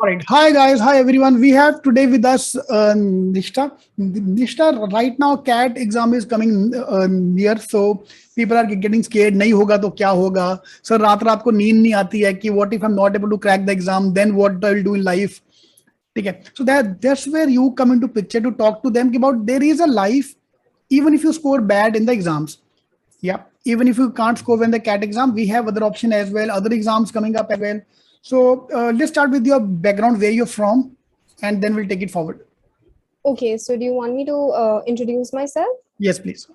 All right. Hi, guys. Hi, everyone. We have today with us Nishta. Nishta, right now, CAT exam is coming near. So people are getting scared. नहीं होगा तो क्या होगा? Sir, रात रात को नींद नहीं आती है कि what if I'm not able to crack the exam? Then what I will do in life? ठीक है. So that's where you come into picture to talk to them about there is a life even if you score bad in the exams. Yeah, even if you can't score in the CAT exam, we have other option as well, other exams coming up as well. So let's start with your background, where you're from, and then we'll take it forward. Okay, so do you want me to introduce myself? Yes, please.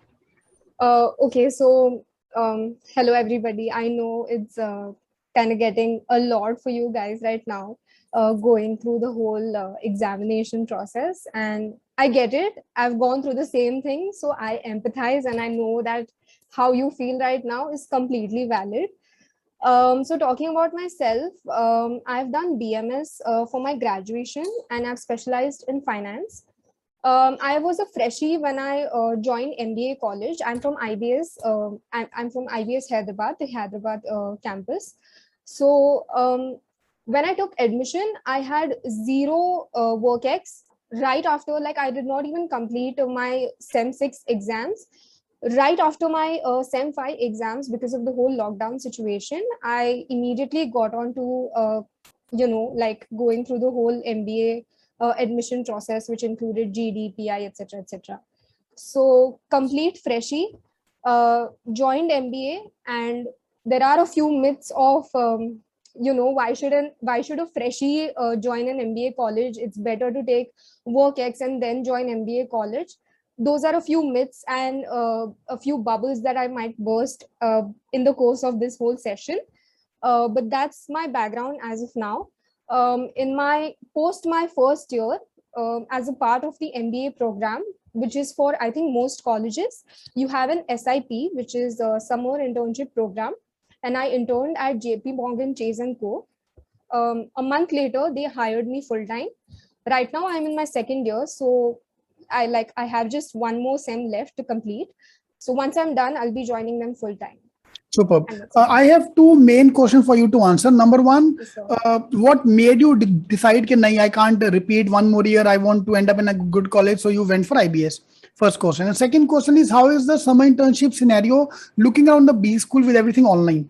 Okay, so hello everybody. I know it's kind of getting a lot for you guys right now, going through the whole examination process, and I get it. I've gone through the same thing, so I empathize and I know that how you feel right now is completely valid. So talking about myself, I've done BMS for my graduation and I've specialized in finance. I was a freshie when I joined MBA college. I'm from IBS. I'm from IBS Hyderabad, the Hyderabad campus. So when I took admission, I had zero work ex right after, like I did not even complete my SEM 6 exams. Right after my SEM 5 exams, because of the whole lockdown situation, I immediately got on to, like going through the whole MBA admission process, which included GD, PI, etc., etc. So complete freshie, joined MBA, and there are a few myths of why should a freshie join an MBA college? It's better to take work ex and then join MBA college. Those are a few myths and a few bubbles that I might burst in the course of this whole session. But that's my background as of now. In my first year, as a part of the MBA program, which is for I think most colleges, you have an SIP, which is a summer internship program, and I interned at JP Morgan Chase and Co. A month later, they hired me full time. Right now, I'm in my second year, so I have just one more sem left to complete. So once I'm done, I'll be joining them full time. Superb. I have two main questions for you to answer. Number one, Yes, sir. what made you decide that I can't repeat one more year? I want to end up in a good college, so you went for IBS. First question. And second question is, how is the summer internship scenario looking around the B school with everything online?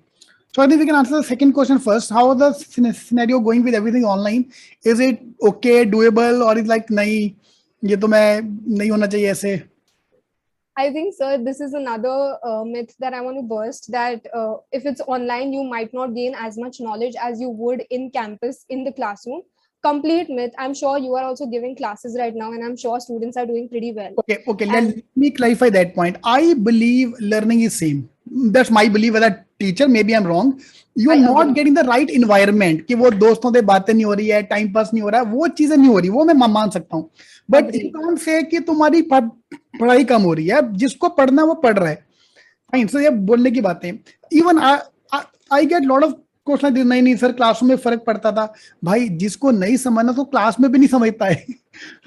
So I think we can answer the second question first. How are the scenario going with everything online? Is it okay, doable, or is like नहीं ये तो मैं नहीं होना चाहिए ऐसे? I think, sir, this is another myth that I want to burst, that if it's online, you might not gain as much knowledge as you would in campus, in the classroom. Complete myth. I'm sure you are also giving classes right now, and I'm sure students are doing pretty well. Okay. Let And me clarify that point. I believe learning is same. That's my belief as a teacher. Maybe I'm wrong. You I are not agree. getting the right environment कि वो दोस्तों से बातें नहीं हो रही है, time pass नहीं हो रहा है, वो चीजें नहीं हो रही, वो मैं मान सकता हूँ. But you Agree. Can't say कि तुम्हारी पढ़ाई कम हो रही है. जिसको पढ़ना है वो पढ़ रहा है. फाइन. सो ये बोलने की बातें. Even I get lot of question. नहीं नहीं सर, क्लासरूम में फर्क पड़ता था. भाई जिसको नहीं समझना तो क्लास में भी नहीं समझता है.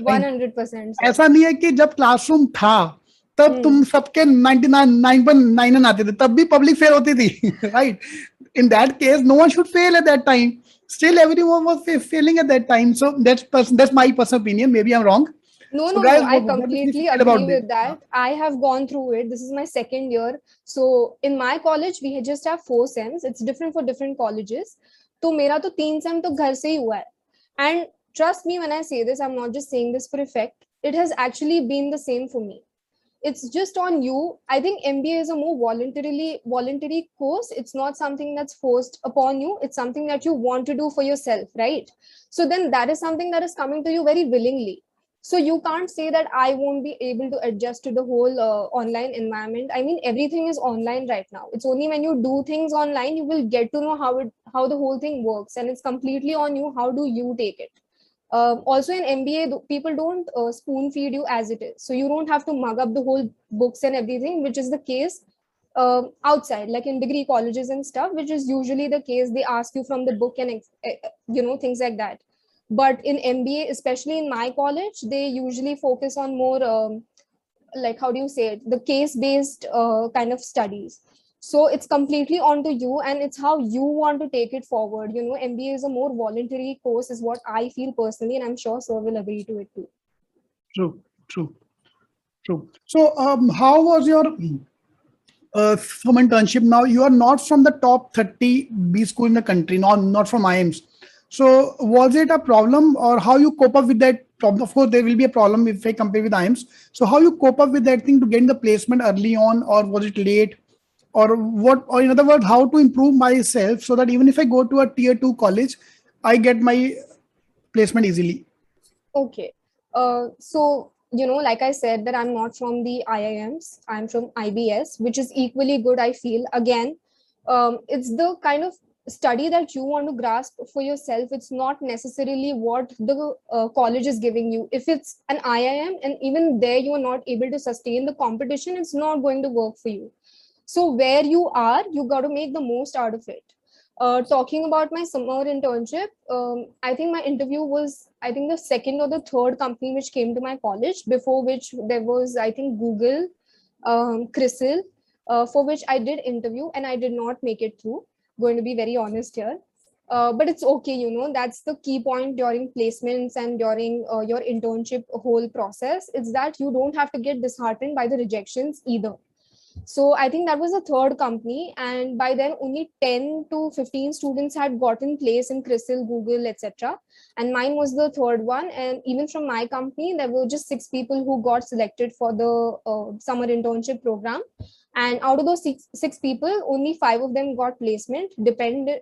100%, sir. ऐसा नहीं है कि जब क्लासरूम था तब तुम सबके 99.9 आते थे, तब भी पब्लिक फेल होती थी. Right. In that case, no one should fail at that time. Still, everyone was failing at that time. So that's my personal opinion. Maybe I'm wrong. No, So, no, no. guys, I what do you completely feel about agree this? with that. I have gone through it. This is my second year. So in my college, we just have 4 sems. It's different for different colleges. तो मेरा तो 3 sem तो घर से ही हुआ है. And trust me when I say this, I'm not just saying this for effect. It has actually been the same for me. It's just on you. I think MBA is a more voluntary course. It's not something that's forced upon you. It's something that you want to do for yourself, right? So then that is something that is coming to you very willingly. So you can't say that I won't be able to adjust to the whole online environment. I mean, everything is online right now. It's only when you do things online you will get to know how the whole thing works, and it's completely on you. How do you take it? Also in MBA, people don't spoon feed you as it is. So you don't have to mug up the whole books and everything, which is the case outside, like in degree colleges and stuff, which is usually the case. They ask you from the book and, things like that. But in MBA, especially in my college, they usually focus on more, like, how do you say it? The case-based kind of studies. So it's completely onto you, and it's how you want to take it forward. You know, MBA is a more voluntary course, is what I feel personally, and I'm sure sir will agree to it too. True, true, true. So, how was your from internship? Now you are not from the top 30 B school in the country, not from IIMS. So, was it a problem, or how you cope up with that problem? Of course, there will be a problem if I compare with IIMS. So, how you cope up with that thing to get the placement early on, or was it late? Or what, or in other words, how to improve myself so that even if I go to a tier 2 college, I get my placement easily. Okay. So, you know, like I said, that I'm not from the IIMs, I'm from IBS, which is equally good, I feel. Again, it's the kind of study that you want to grasp for yourself. It's not necessarily what the college is giving you. If it's an IIM and even there you are not able to sustain the competition, it's not going to work for you. So where you are, you got to make the most out of it. Talking about my summer internship, I think my interview was, I think, the second or the third company which came to my college, before which there was, I think, Google, CRISIL, for which I did interview and I did not make it through. Going to be very honest here. But it's okay, you know, that's the key point during placements and during your internship whole process. It's that you don't have to get disheartened by the rejections either. So I think that was the third company, and by then only 10 to 15 students had gotten place in CRISIL, Google, etc. And mine was the third one. And even from my company, there were just 6 people who got selected for the summer internship program. And out of those six people, only 5 of them got placement. Depending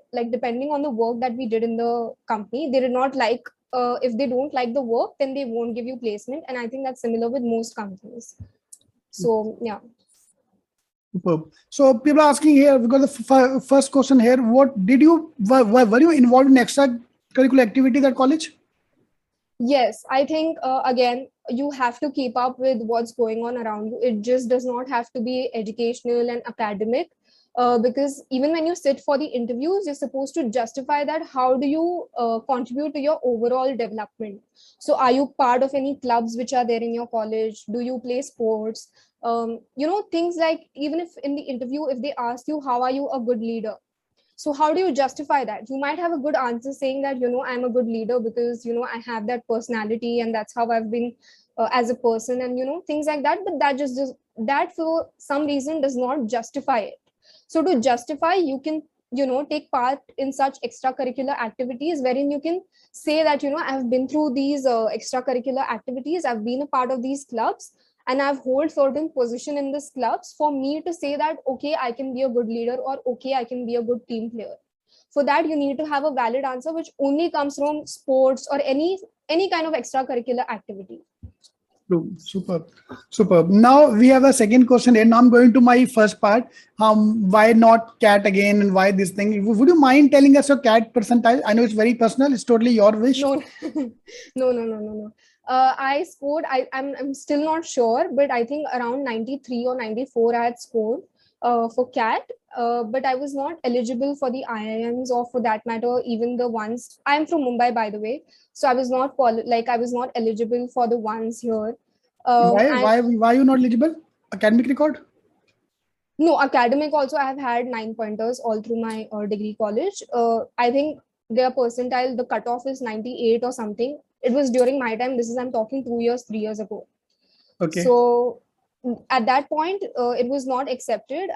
on the work that we did in the company, they did not like. If they don't like the work, then they won't give you placement. And I think that's similar with most companies. So yeah. Superb. So people are asking here, because the first question here, what did you, were you involved in extracurricular activities at college? Yes, I think again, you have to keep up with what's going on around you. It just does not have to be educational and academic. Because even when you sit for the interviews, you're supposed to justify that how do you contribute to your overall development. So are you part of any clubs which are there in your college? Do you play sports? You know, things like, even if in the interview, if they ask you, how are you a good leader? So how do you justify that? You might have a good answer saying that, you know, I'm a good leader because, you know, I have that personality and that's how I've been as a person, and, you know, things like that. But that just that for some reason does not justify it. So to justify, you can, you know, take part in such extracurricular activities wherein you can say that, you know, I've been through these extracurricular activities, I've been a part of these clubs, and I've hold certain position in these clubs for me to say that, okay, I can be a good leader, or okay, I can be a good team player. For that, you need to have a valid answer, which only comes from sports or any kind of extracurricular activity. Superb, superb. Now we have a second question here. Now I'm going to my first part. Why not CAT again, and why this thing? Would you mind telling us your CAT percentile? I know it's very personal. It's totally your wish. No, no. I scored. I'm still not sure, but I think around 93 or 94 I had scored for CAT. But I was not eligible for the IIMs, or for that matter, even the ones. I'm from Mumbai, by the way, so I was not I was not eligible for the ones here. Why you not eligible? Academic record? No, academic also. I have had 9 pointers all through my degree college. I think their percentile, the cutoff is 98 or something. It was during my time. I'm talking 2 years, 3 years ago. Okay. So at that point, it was not accepted.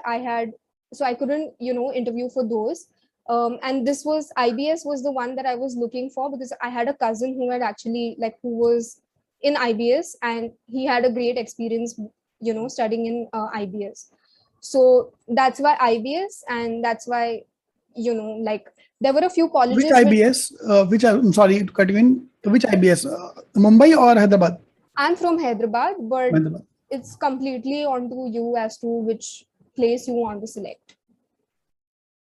So I couldn't, you know, interview for those. And this was, IBS was the one that I was looking for, because I had a cousin who had actually, who was in IBS, and he had a great experience, you know, studying in IBS. So that's why IBS, and that's why, you know, there were a few colleges. Which IBS? I'm sorry to cut you in. Which IBS? Mumbai or Hyderabad? I'm from Hyderabad, but it's completely onto you as to which place you want to select.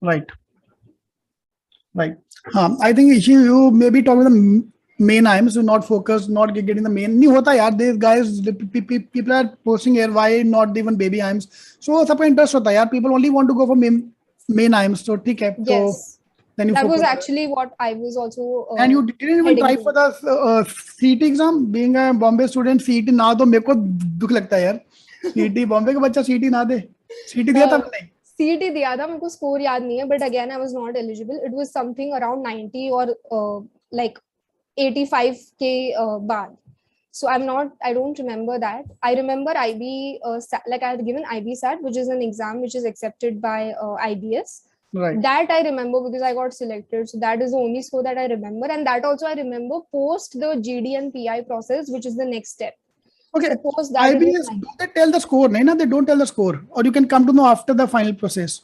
Right. I think you maybe talk about the main IIMs, so not focus, not getting the main. नहीं होता यार, these guys, people are posting here, why not even baby IIMs? So सबका interest होता है यार. People only want to go for main IIMs. So ठीक है. Yes. Then that was actually what I was also. And you didn't even try for the CET exam. Being a Bombay student, CET ना तो मेरे को दुख लगता है यार. CET Bombay का बच्चा CET ना दे. CET दिया था मैंने. CET दिया था, मेरे को स्कोर याद नहीं है, but again I was not eligible. It was something around 90 or like 85K bar. So I don't remember that. I remember IB, like I had given IB SAT, which is an exam which is accepted by IBS. Right. That I remember because I got selected. So that is the only score that I remember. And that also I remember post the GD and PI process, which is the next step. Okay. So post that IBS, do they tell the score? No, they don't tell the score. Or you can come to know after the final process.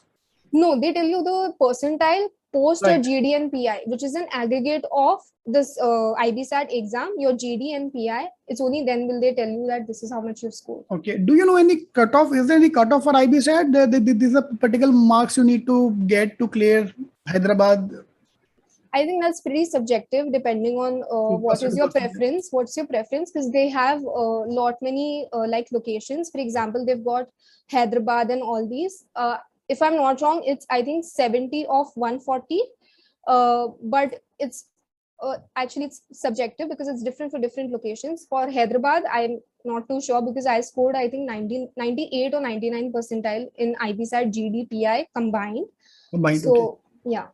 No, they tell you the percentile post your Right. GD and PI, which is an aggregate of this IB SAT exam, your GD and PI. It's only then will they tell you that this is how much you've scored. Okay. Do you know any cutoff? Is there any cutoff for IB SAT? These are particular marks you need to get to clear Hyderabad. I think that's pretty subjective depending on what is your preference. What's your preference? Because they have lot many like locations. For example, they've got Hyderabad and all these. If I'm not wrong, it's I think 70 of 140. But it's actually it's subjective because it's different for different locations. For Hyderabad, I'm not too sure because I scored I think 98 or 99 percentile in IB SAT, GD, PI combined. So Okay. yeah.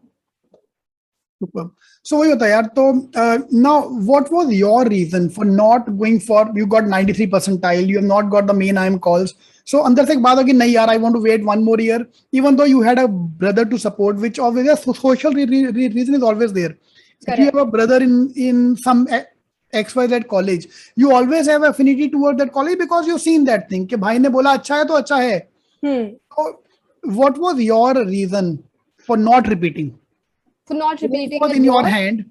Superb. So वही होता है यार. तो now what was your reason for not going for, you got 93 percentile, you have not got the main IIM calls. So अंदर से एक बात होगी नहीं यार, I want to wait one more year, even though you had a brother to support, which obviously a social reason is always there. If you have a brother in some XYZ college, you always have affinity toward that college because you've seen that thing कि भाई ने बोला अच्छा है तो अच्छा है. So what was your reason for not repeating? For not repeating was in your hand.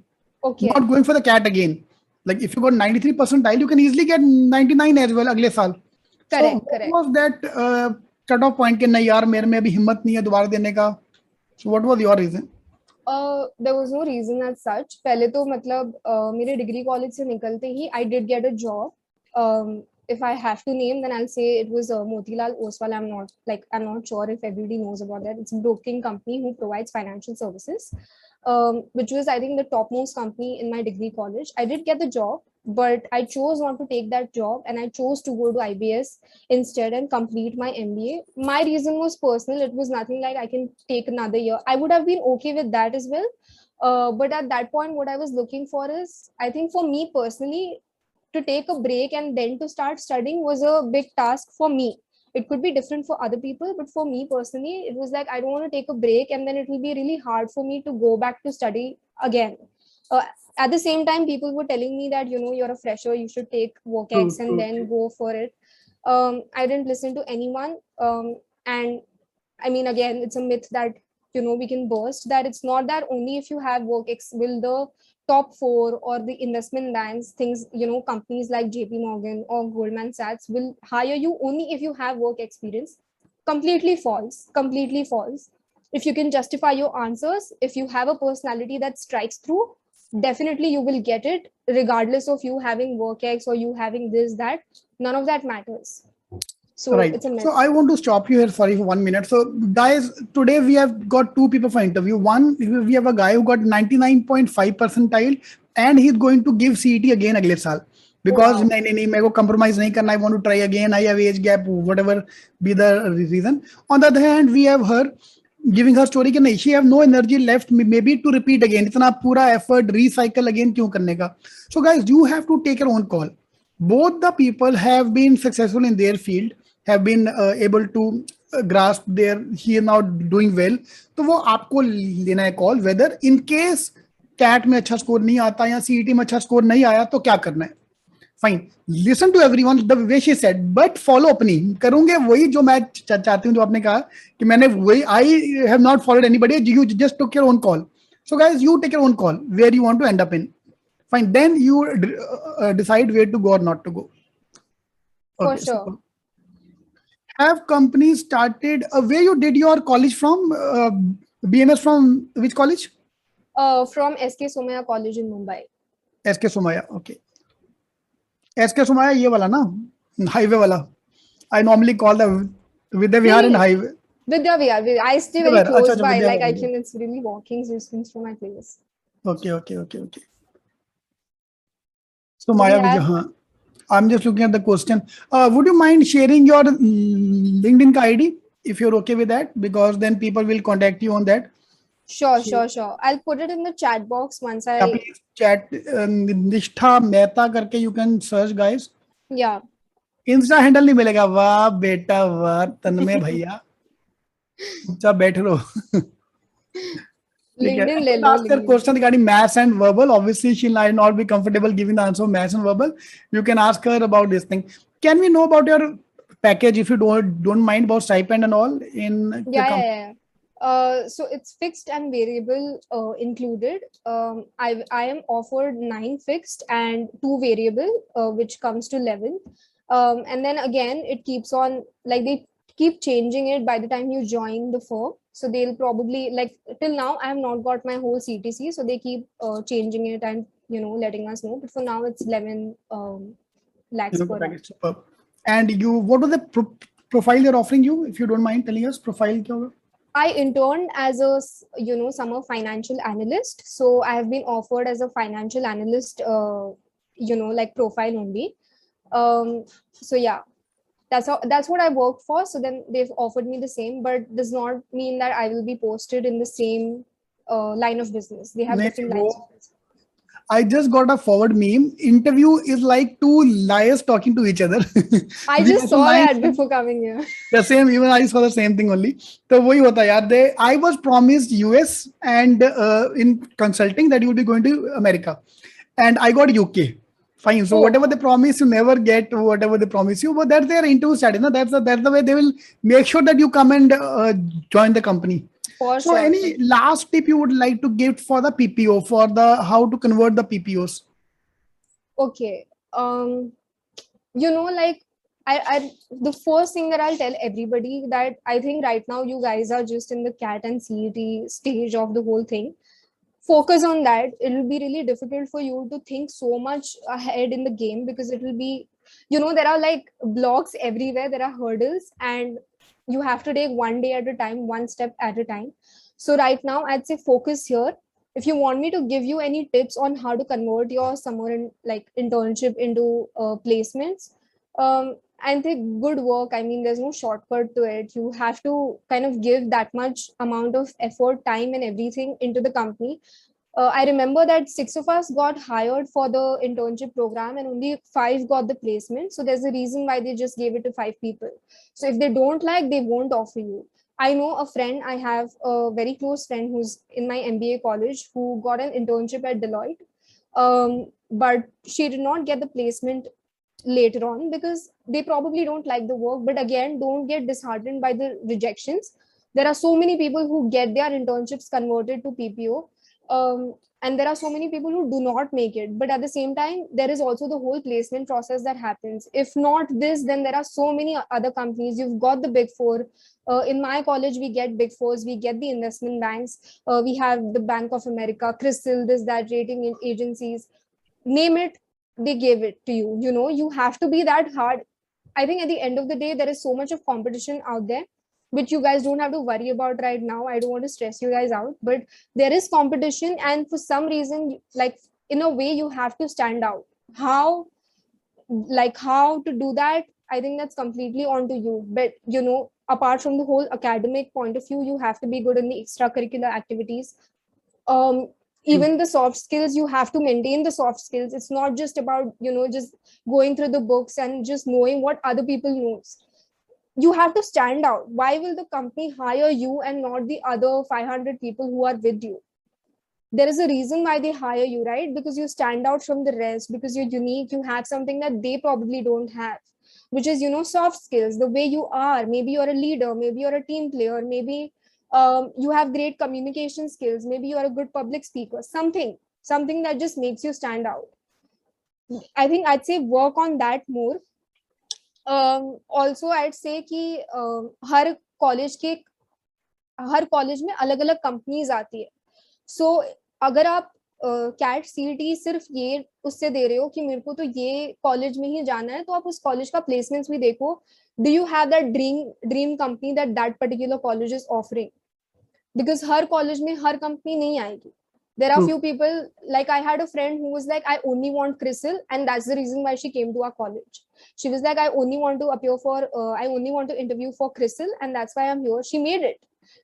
Okay. Not going for the CAT again. Like if you got 93 percentile, you can easily get 99 as well अगले साल. Correct, so what was that cut off point कि नहीं यार मेरे में अभी हिम्मत नहीं है दोबारा देने का? So what was your reason? There was no reason as such. पहले तो मतलब मेरे डिग्री कॉलेज से निकलते ही I did get a job. If I have to name, then I'll say it was Motilal Oswal. I'm not sure if everybody knows about that. It's a broking company who provides financial services, which was I think the topmost company in my degree college. I did get the job, but I chose not to take that job and I chose to go to IBS instead and complete my MBA. My reason was personal. It was nothing like I can take another year. I would have been okay with that as well. But at that point, what I was looking for is, I think for me personally, to take a break and then to start studying was a big task for me. It could be different for other people, but for me personally, it was like I don't want to take a break and then it will be really hard for me to go back to study again. At the same time, people were telling me that, you're a fresher, you should take WorkX and then go for it. I didn't listen to anyone. And I mean, again, it's a myth that, we can burst, that it's not that only if you have WorkX will the top 4 or the investment banks, things, companies like JP Morgan or Goldman Sachs will hire you only if you have work experience. Completely false. If you can justify your answers, if you have a personality that strikes through, definitely you will get it, regardless of you having WorkX or you having this, that. None of that matters. So right. It's a mess. So I want to stop you here. Sorry for 1 minute. So guys, today we have got 2 people for interview. One, we have a guy who got 99.5 percentile and he's going to give CET again अगले साल. Because नहीं मेरे को compromise नहीं करना. I want to try again. I have age gap, whatever be the reason. On the other hand, we have her giving her story कि नहीं, she have no energy left maybe to repeat again. इतना पूरा effort recycle again क्यों करने का? So guys, you have to take your own call. Both the people have been successful in their field, have been able to grasp their, he is now doing well. तो वो आपको लेना है call, whether in case CAT में अच्छा score नहीं आता या CET में अच्छा स्कोर नहीं आया तो क्या करना है. Fine, listen to everyone the way she said, but follow अपनी करूंगे वही जो मैं चाहती हूँ, जो आपने कहा कि मैंने वही, I have not followed anybody, you just took your own call. So guys, you take your own call where you want to end up in. Fine, then you decide where to go or not to go. Okay, for sure. So have companies started where you did your college from? BMS from which college? From SK Somaiya College in Mumbai. SK Somaiya, okay. SK Somaiya ये वाला ना, highway वाला. I normally call the Vidya Vihar and highway. Vidya Vihar. I stay very close by. Like it's really walking distance from my place. Okay. So Maya, I'm just looking at the question. Would you mind sharing your LinkedIn ID? if you're okay with that, because then people will contact you on that. Sure, So sure, sure. I'll put it in the chat box once yeah, I. please chat निष्ठा मेहता करके you can search guys. Yeah. Insta handle नहीं मिलेगा. वाह बेटा वाह तन्मय भैया, चुपचाप बैठ रहो. ठीक है. LinkedIn And ले just low, ask her LinkedIn. question regarding maths and verbal. Obviously, she might not be comfortable giving the answer of maths and verbal. You can ask her about this thing. Can we know about your package, if you don't mind, about stipend and all in the Yeah, yeah, company? yeah. So it's fixed and variable included. I am offered 9 fixed and 2 variable, which comes to 11. And then again, it keeps on, like, they keep changing it by the time you join the firm. So they'll probably, like, till now I have not got my whole CTC, so they keep changing it and letting us know. But for now, it's 11 lakhs The per annum. package superb. And you, what was the profile they're offering you? If you don't mind telling us, profile क्या होगा? I interned as a summer financial analyst. So I have been offered as a financial analyst, like profile only. So yeah, that's what I worked for. So then they've offered me the same, but does not mean that I will be posted in the same line of business. They have नहीं different वो lines of business. I just got a forward meme. Interview is like two liars talking to each other. I The just actual saw line, that before coming here. the same. Even I saw the same thing only. तो वही होता है यार. They, I was promised US and in consulting that you will be going to America, and I got UK. Fine. So Oh, whatever they promise, you never get whatever they promise you. But that's their interview strategy. No? That's the way they will make sure that you come and join the company. for So sure. any last tip you would like to give for the PPO, for the how to convert the PPOs? Okay. Like, I the first thing that I'll tell everybody, that I think right now you guys are just in the CAT and CET stage of the whole thing. Focus on that. It will be really difficult for you to think so much ahead in the game, because it will be, there are like blocks everywhere, there are hurdles, and you have to take one day at a time, one step at a time. So right now I'd say focus here. If you want me to give you any tips on how to convert your summer and like internship into placements, I think good work. I mean, there's no shortcut to it. You have to kind of give that much amount of effort, time, and everything into the company. I remember that 6 of us got hired for the internship program and only 5 got the placement. So there's a reason why they just gave it to 5 people. So if they don't like, they won't offer you. I know a friend, I have a very close friend who's in my MBA college who got an internship at Deloitte. But she did not get the placement later on because they probably don't like the work. But again, don't get disheartened by the rejections. There are so many people who get their internships converted to PPO, and there are so many people who do not make it. But at the same time, there is also the whole placement process that happens. If not this, then there are so many other companies. You've got the big four. In my college, we get big fours, we get the investment banks, we have the Bank of America, Crystal, this, that, rating agencies, name it, they gave it to you. You have to be that hard. I think at the end of the day, there is so much of competition out there, which you guys don't have to worry about right now. I don't want to stress you guys out, but there is competition, and for some reason, like, in a way, you have to stand out. How to do that, I think that's completely on to you. But apart from the whole academic point of view, you have to be good in the extracurricular activities. um True. Even the soft skills, you have to maintain the soft skills. It's not just about just going through the books and just knowing what other people knows. You have to stand out. Why will the company hire you and not the other 500 people who are with you? There is a reason why they hire you, right? Because you stand out from the rest, because you're unique, you have something that they probably don't have, which is soft skills, the way you are. Maybe you're a leader, maybe you're a team player, maybe you have great communication skills, maybe you're a good public speaker, something that just makes you stand out. I think I'd say work on that more. Also I'd say कि हर college में अलग अलग companies आती है. सो अगर आप cat CET सिर्फ ये उससे दे रहे हो कि मेरे को तो ये कॉलेज में ही जाना है, तो आप उस कॉलेज का प्लेसमेंट्स भी देखो. Do you have that dream company that particular college is offering? Because her college में हर कंपनी नहीं आएगी. There are True. few people, like I had a friend who was like, I only want CRISIL, and that's the reason why she came to our college. She was like, I only want to appear for, I only want to interview for CRISIL, and that's why I'm here. She made it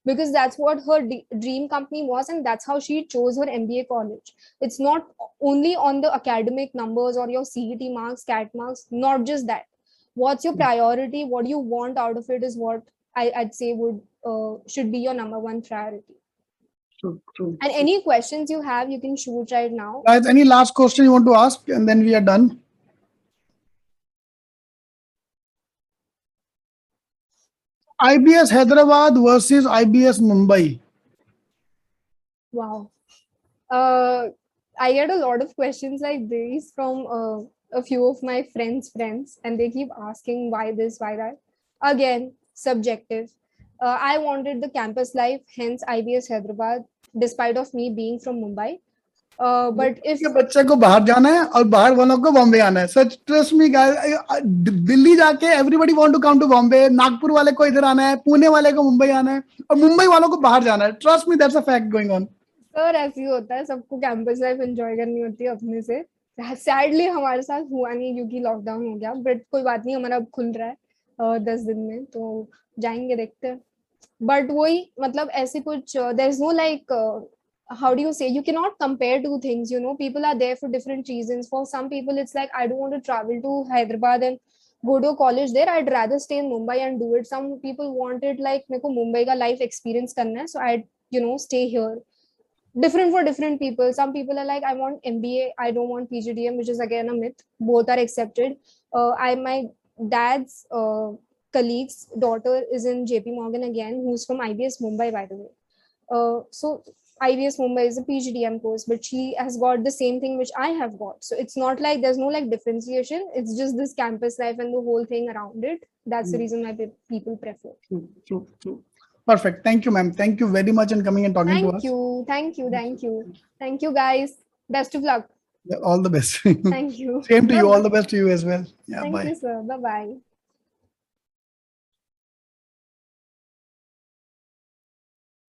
because that's what her dream company was, and that's how she chose her MBA college. It's not only on the academic numbers or your CET marks, CAT marks, not just that. What's your priority? What do you want out of it is what I'd say would should be your number one priority. True. True. And any questions you have, you can shoot right now. Guys, any last question you want to ask, and then we are done? IBS Hyderabad versus IBS Mumbai. Wow. I get a lot of questions like these from a few of my friends, and they keep asking why this, why that. Again, subjective. I wanted the campus life, hence IBS Hyderabad, despite of me being from Mumbai. But if के बच्चे को बाहर जाना है और बाहर वालों को बॉम्बे आना है. Such trust me guys, Delhi जाके everybody want to come to Bombay, Nagpur वाले को इधर आना है, पुणे वाले को मुंबई आना है, और मुंबई वालों को बाहर जाना है. Trust me, that's a fact going on. Sir ऐसे ही होता है, सबको कैंपस लाइफ एंजॉय करनी होती है अपने से. सैडली हमारे साथ हुआ नहीं क्योंकि लॉकडाउन हो गया, बट कोई बात नहीं, हमारा अब खुल रहा है 10 दिन में, तो जाएंगे, देखते हैं. बट वही मतलब ऐसे कुछ there is no like how do you say, you cannot compare two things, you know. People are there for different reasons. For some people it's like, I don't want to travel to Hyderabad and go to a college there, I'd rather stay in Mumbai and do it. Some people wanted like मेरे को मुंबई का life experience करना है, so I'd, you know, stay here. Different for different people. Some people are like, I want MBA, I don't want PGDM, which is again a myth. Both are accepted. My dad's colleague's daughter is in JP Morgan again, who's from IBS Mumbai, by the way. So IBS Mumbai is a PGDM course, but she has got the same thing which I have got. So it's not like there's no like differentiation. It's just this campus life and the whole thing around it. That's the reason why people prefer. True. Perfect. Thank you, ma'am. Thank you very much in coming and talking to us. Thank you, guys. Best of luck. Yeah, all the best. Thank you. Same to you. Bye-bye. All the best to you as well. Yeah. Thank Bye. you, sir. Bye-bye.